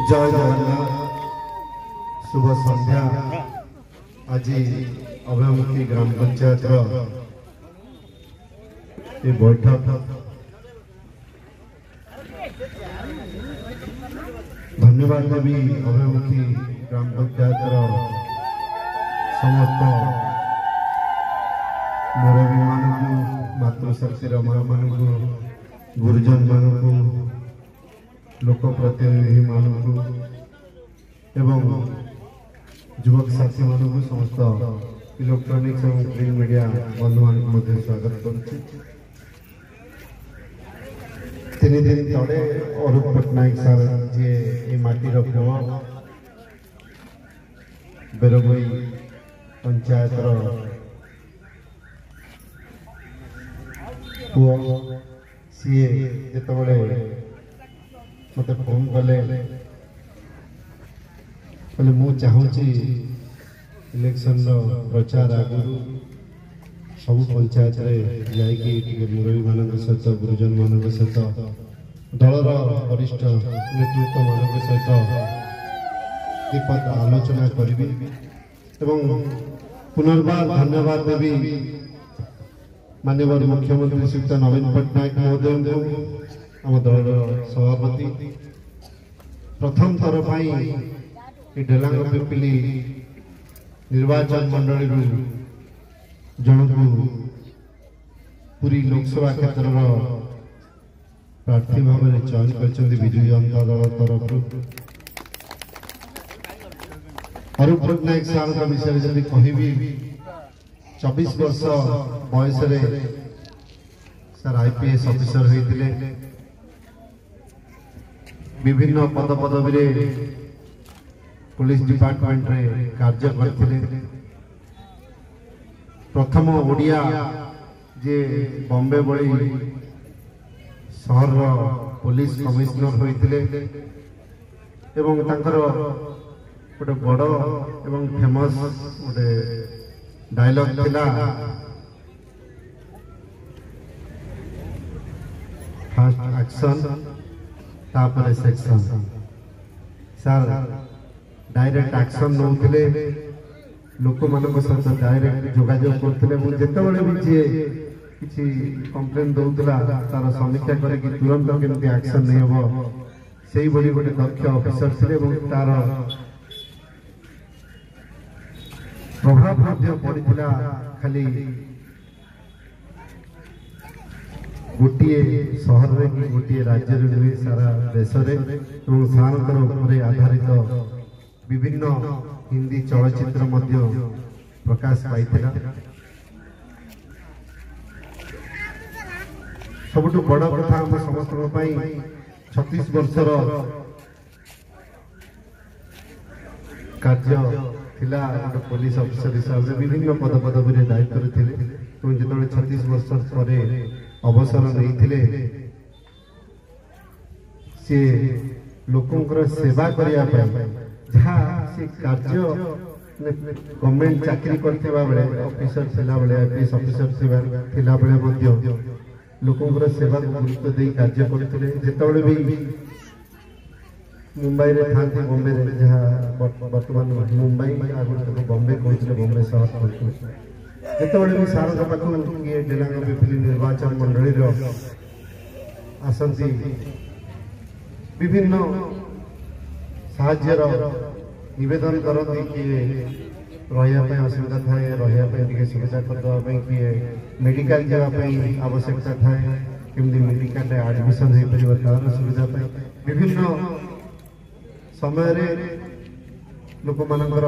जय जगन्नाथ शुभ संध्या। आज अभयमुखी ग्राम पंचायत बैठक धन्यवाद देवी अभयमुखी ग्राम पंचायत समस्त मुरबी मानक मातृशक्ति माँ मानक गुरुजन मानक लोक प्रतिनिधि मानक एवं युवक साथी मानक समस्त इलेक्ट्रॉनिक्स और प्रिंट मीडिया बंधु मान स्वागत करुच्ची। तीन दिन तले अरूप पट्टनायक सर जी माटीर पुआ बेरगोई पंचायत पुआ सी जिते मत फोन कले मु चाहूँगी इलेक्शन प्रचार आगु सब पंचायत जाकि मुरबी मान सहित गुरुजन मान सहित दलर वरिष्ठ नेतृत्व मान सहित दीपद आलोचना करी पुनर्बार धन्यवाद देवी माननीय मुख्यमंत्री श्रीयुक्त नवीन पट्टनायक महोदय आम दलर सभापति प्रथम थर डेलांग पिपिली निर्वाचन मंडली जन को पूरी लोकसभा क्षेत्र प्रार्थी भाव में चयन कर विजु जनता दल तरफ अरूप पट्टनायक सार का विषय जब कहि 24 वर्ष बयस सर आईपीएस ऑफिसर होते विभिन्न पद पदवी पुलिस डिपार्टमेंट रे कार्य करते प्रथम ओडिया जे बॉम्बे बड़ी शहर पुलिस कमिश्नर होते एवं तांकर गोटे बड़ एवं फेमस गोटे डायलॉग थिला फर्स्ट एक्शन तापर सेक्शन सर डायरेक्ट एक्शन नौले लोक मान सहित डायरेक्ट जोगाजोग करते जिते भी जी किसी कंप्लेन दौला तार समीक्षा करके तुरंत केमती एक्शन नहीं हम से बड़ी गोटे दक्ष ऑफिसर थे तार प्रभाव पड़ा खाली गोटे सहर में गोटे राज्य नुहे सारा देश में सार आधारित विभिन्न हिंदी चलचित्र प्रकाश पाई सबुठ बड़ कथा आम समस्त 36 वर्षर कार्य थिला पुलिस ऑफिसर हिसाब से विभिन्न पद पदवी दायित्व थे जो 36 वर्ष पर अवसर नहीं सी लोकंर सेवा करने जहाँ से कार्य गवर्नमेंट चाकरी करथिबा बेले ऑफिसर थिला बेले आईपीएस ऑफिसर थिला बेले लोकंर सेवा गुरुत्व दे कार्य करथिले जेतबेले भी मुंबई रे थांती बॉम्बे रे जहाँ वर्तमान मुंबई आगु बॉम्बे कहते बॉम्बे शहर कहते जेतबेले भी सार पाखु ये डेलांग पिपिली निर्वाचन मंडली आसंती विभिन्न साहाଯ୍ୟର निवेदन करती किए रही असुविधा थाए रही सुविधा करदेवाई किए मेडिकल जावाई आवश्यकता थाए केमती मेडिकल एडमिशन हो पार तार सुविधा विभिन्न समय लोक मानकर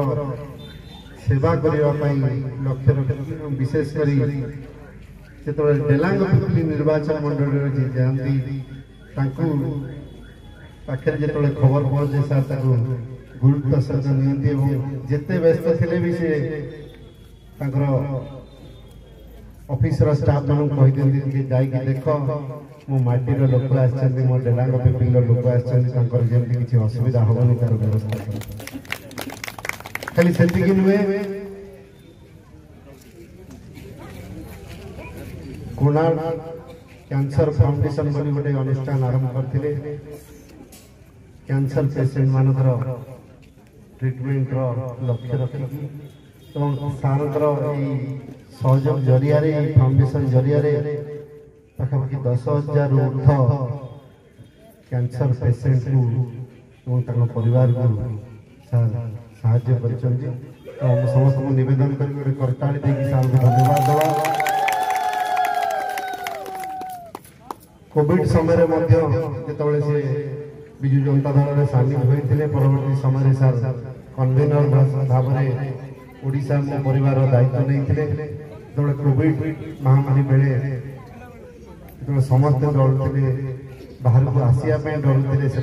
सेवा करने लक्ष्य रखी विशेषकर जो डेलांग पिपिली निर्वाचन मंडल जाती पाखे जो खबर पहुंचे सार गुरुत्व सहित नियंती जिते व्यस्त थे भी से ऑफिसर स्टाफ मान कही जाकि देख मो माटीर लोक आसछन्ती मो डेलांग पिपिल लोक आसछन्ती जमी किसी असुविधा हेनी तार व्यवस्था खाली से नुहे कोणार्क कैंसर फाउंडेशन बनी गोटे अनुष्ठान आरंभ करते कैंसर पेसेंट मानकर ट्रिटमेंट लक्ष्य रखी सार सहयोग जरिया फाउंडेशन जरिया पाखापाखि 10,000 ऊर्ध कैंसर पेसेंट को परिवार को साहाय्य कर समस्त को निवेदन कर करताली देकी सार को धन्यवाद देवा। कोविड समय जो से विजु जनता दल में सामिल होते परवर्ती समय सार कन्वेनर भाव में ओडिशा मो परिवार दायित्व नहीं जो कोविड महामारी बेले जो समस्त डरुते बाहर को आसिया डरुते से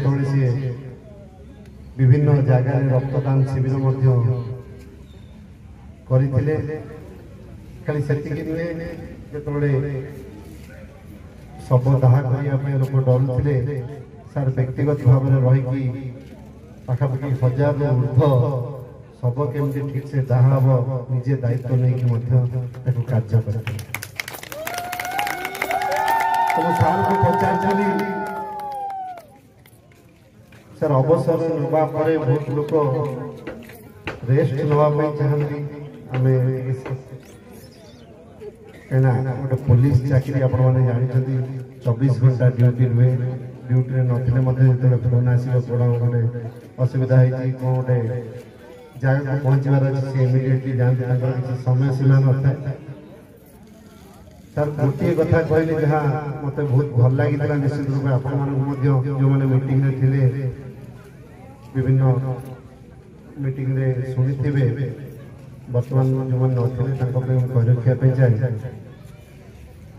विभिन्न जगह रक्तदान शिविर करते खाली से नुहे शव दाह करने लोक डरुते सार व्यक्तिगत भाव में रही पाखापाखि 1000 ऊर्ध शव केमती ठीक से दाह हम निजे दायित्व नहीं कार्य कर सार को पचारि सर अवसर नवा बहुत लोक रेस्ट नापी चाहती आम कहीं गोटे पुलिस चाकरी आपण मैंने जानते 24 घंटा ड्यूटी रुए ड्यूटी नथिले फोन आसो गोटे असुविधा होती कौन गोटे जगह को पहुँचार अच्छे से इमिडिएटली जाते किसी समय सीमा न था। सर गोटे कथा कहले जहाँ मत बहुत भल लगी निश्चित रूप आपण जो मैंने मीटिंग में थे विभिन्न मीटिंग रे शुणी बर्तमान जो मैंने नथिले कही रखापी चाहे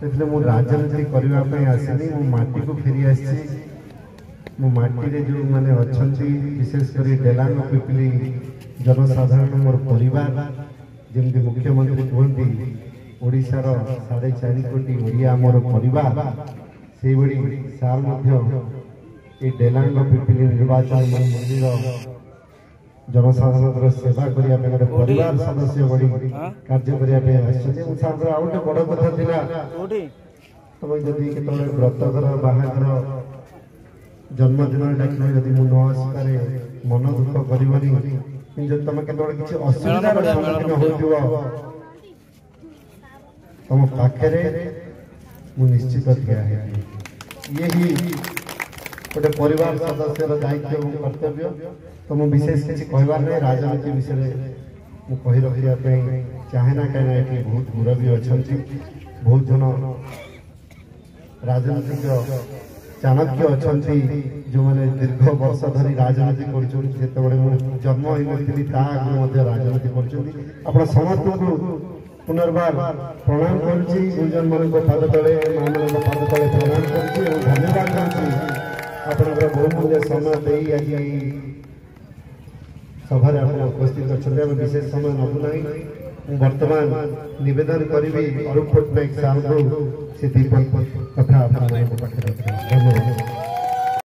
इसलिए मु राजनीति करने आसनी मो माटी को फेरी आसी मो माटी रे जो मैंने अच्छा विशेषकर डेलांग पिपली जनसाधारण मोर परिवार जमी मुख्यमंत्री कहते ओडिशार 4.5 कोटी ओडिया मोर परिवार से बड़ी सार डेलांग पिपली निर्वाचन मंडली जनसाधारण सेवा करने परिवार सदस्य बड़ी कार्य करने सार आउ गोटे बड़ कथा तुम जदि व्रतकर बाहागर जन्मदिन डाक जदि न आसपारे मन दुख करनी तुम किसी असुविधार सम्मुखीन हो तुम पाखे निश्चित ठिया यही गोटे परिवार सदस्य दायित्व और कर्तव्य तो मुझे विशेष किसी कहबार नहीं राजनीति विषय मुझे रखापी चाहे ना कहीं बहुत मुरबी अच्छा बहुत जन राजनीतिक चाणक्य अच्छा जो मैंने दीर्घ वर्ष धरी राजनीति कर जन्म होती राजनीति कर समस्त को पुनर्बार प्रणाम गुरुजन मान पाद तले माँ मान पाद तले प्रणाम कर धन्यवाद कर बहुमूल्य समय दे आज सभा उपस्थित अच्छा विशेष समय नबू ना वर्तमान निवेदन करी अरूप पट्टनायक साहब को से कथा धन्यवाद।